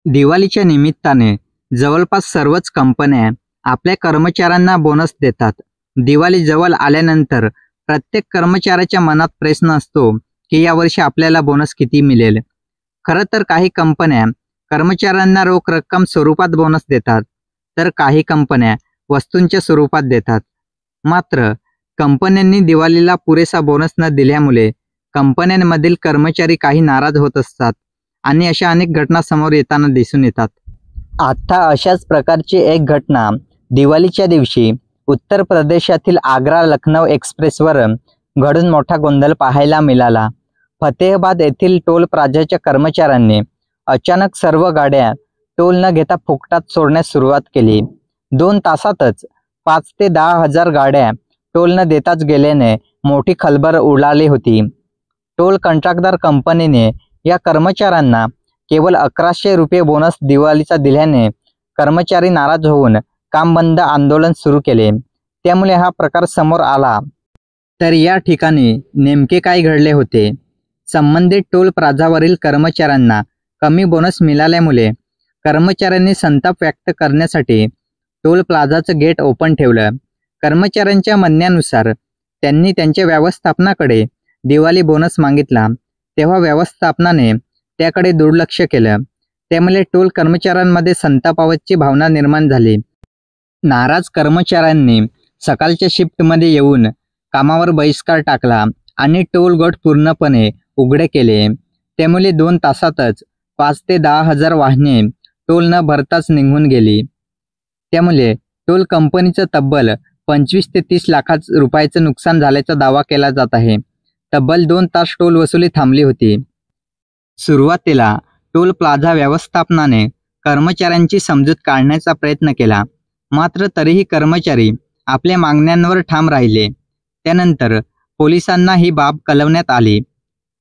दिवाळीच्या निमित्ताने जवळपास सर्वच कंपन्या आपल्या कर्मचाऱ्यांना बोनस देतात. दिवाळी जवळ आल्यानंतर प्रत्येक कर्मचाऱ्याच्या मनात प्रश्न असतो की यावर्षी आपल्याला बोनस किती मिळेल. खरं तर काही कंपन्या कर्मचाऱ्यांना रोख रक्कम स्वरूपात बोनस देतात, तर काही कंपन्या वस्तूंच्या स्वरूपात देतात. मात्र कंपन्यांनी दिवाळीला पुरेसा बोनस न दिल्यामुळे कंपन्यांमधील कर्मचारी काही नाराज होत असतात आणि अशा अनेक घटना समोर येताना दिसून येतात. आता अशाच प्रकारची एक घटना दिवाळीच्या दिवशी उत्तर प्रदेशातील आग्रा लखनौ एक्सप्रेसवर घडून मोठा गोंधळ पाहायला मिळाला. फतेहबाद येथील टोल प्लाझाच्या कर्मचाऱ्यांनी अचानक सर्व गाड्या टोल न घेता फुकटात सोडण्यास सुरुवात केली. 2 तासातच 5 ते 10 हजार गाड्या टोल न देताच गेल्याने मोठी खळबळ उडाली होती. टोल कंत्राटदार कंपनीने या कर्मचाऱ्यांना केवळ 1100 रुपये बोनस दिवाळीचा दिल्याने कर्मचारी नाराज होऊन काम बंद आंदोलन सुरू केले. त्यामुळे हा प्रकार समोर आला. तर या ठिकाणी नेमके काय घडले होते? संबंधित टोल प्लाझावरील कर्मचाऱ्यांना कमी बोनस मिळाल्यामुळे कर्मचाऱ्यांनी संताप व्यक्त करण्यासाठी टोल प्लाझाचं गेट ओपन ठेवलं. कर्मचाऱ्यांच्या म्हणण्यानुसार त्यांनी त्यांच्या व्यवस्थापनाकडे दिवाळी बोनस मागितला, तेव्हा व्यवस्थापनाने त्याकडे दुर्लक्ष केलं. त्यामुळे टोल कर्मचाऱ्यांमध्ये संतापाची भावना निर्माण झाली. नाराज कर्मचाऱ्यांनी सकाळच्या शिफ्टमध्ये येऊन कामावर बहिष्कार टाकला आणि टोल गेट पूर्णपणे उघडे केले. त्यामुळे 2 तासातच 5 ते 10 हजार वाहने टोल न भरताच निघून गेली. त्यामुळे टोल कंपनीचं तब्बल 25 ते 30 लाख रुपयाचं नुकसान झाल्याचा दावा केला जात आहे. तब्बल 2 तास टोल वसुली थांबली होती. सुरुवातीला टोल प्लाझा व्यवस्थापनाने कर्मचाऱ्यांची समजूत काढण्याचा प्रयत्न केला, मात्र तरीही कर्मचारी आपल्या मागण्यांवर ठाम राहिले. त्यानंतर पोलिसांना ही बाब कळवण्यात आली.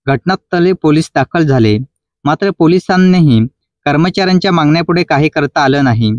घटनास्थळी पोलीस दाखल झाले, मात्र पोलिसांनीही कर्मचाऱ्यांच्या मागण्यापुढे काही करता आलं नाही.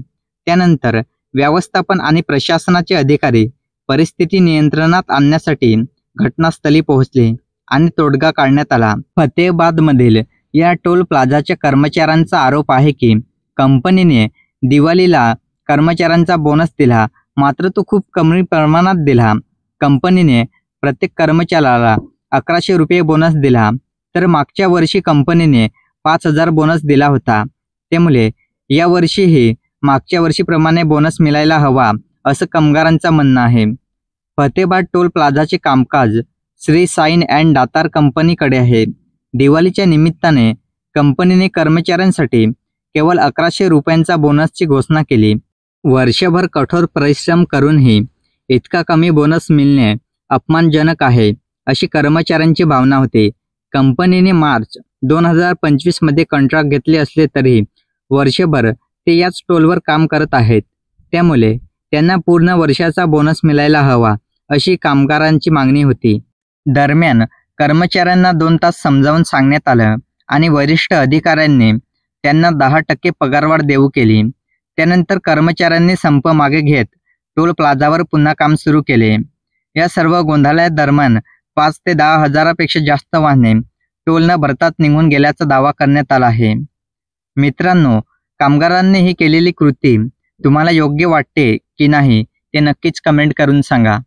त्यानंतर व्यवस्थापन आणि प्रशासनाचे अधिकारी परिस्थिती नियंत्रणात आणण्यासाठी घटनास्थळी पोहोचले आणि तोडगा काढण्यात आला. फतेहबादमधील या टोल प्लाझाच्या कर्मचाऱ्यांचा आरोप आहे की कंपनीने दिवाळीला कर्मचाऱ्यांचा बोनस दिला, मात्र तो खूप कमी प्रमाणात दिला. कंपनीने प्रत्येक कर्मचाऱ्याला 1100 रुपये बोनस दिला, तर मागच्या वर्षी कंपनीने 5000 बोनस दिला होता. त्यामुळे यावर्षीही मागच्या वर्षीप्रमाणे बोनस मिळायला हवा, असं कामगारांचं म्हणणं आहे. फतेहबाद टोल प्लाझाचे कामकाज श्री साईन अँड दातार कंपनीकडे आहे. दिवाळीच्या निमित्ताने कंपनीने कर्मचाऱ्यांसाठी केवळ 1100 रुपयांचा बोनसची घोषणा केली. वर्षभर कठोर परिश्रम करूनही इतका कमी बोनस मिळणे अपमानजनक आहे, अशी कर्मचाऱ्यांची भावना होती. कंपनीने मार्च 2025 मध्ये कॉन्ट्रॅक्ट घेतले असले तरी वर्षभर ते याच टोलवर काम करत आहेत. त्यामुळे त्यांना पूर्ण वर्षाचा बोनस मिळायला हवा, अशी कामगारांची मागणी होती. दरम्यान कर्मचाऱ्यांना 2 तास समजावून सांगण्यात आलं आणि वरिष्ठ अधिकाऱ्यांनी त्यांना 10% पगारवाढ देऊ केली. त्यानंतर कर्मचाऱ्यांनी संप मागे घेत टोल प्लाझावर पुन्हा काम सुरू केले. या सर्व गोंधळादरम्यान 5 ते 10 हजारापेक्षा जास्त वाहने टोल न भरताच निघून गेल्याचा दावा करण्यात आला आहे. मित्रांनो, कामगारांनी ही केलेली कृती तुम्हाला योग्य वाटते की नाही ते नक्कीच कमेंट करून सांगा.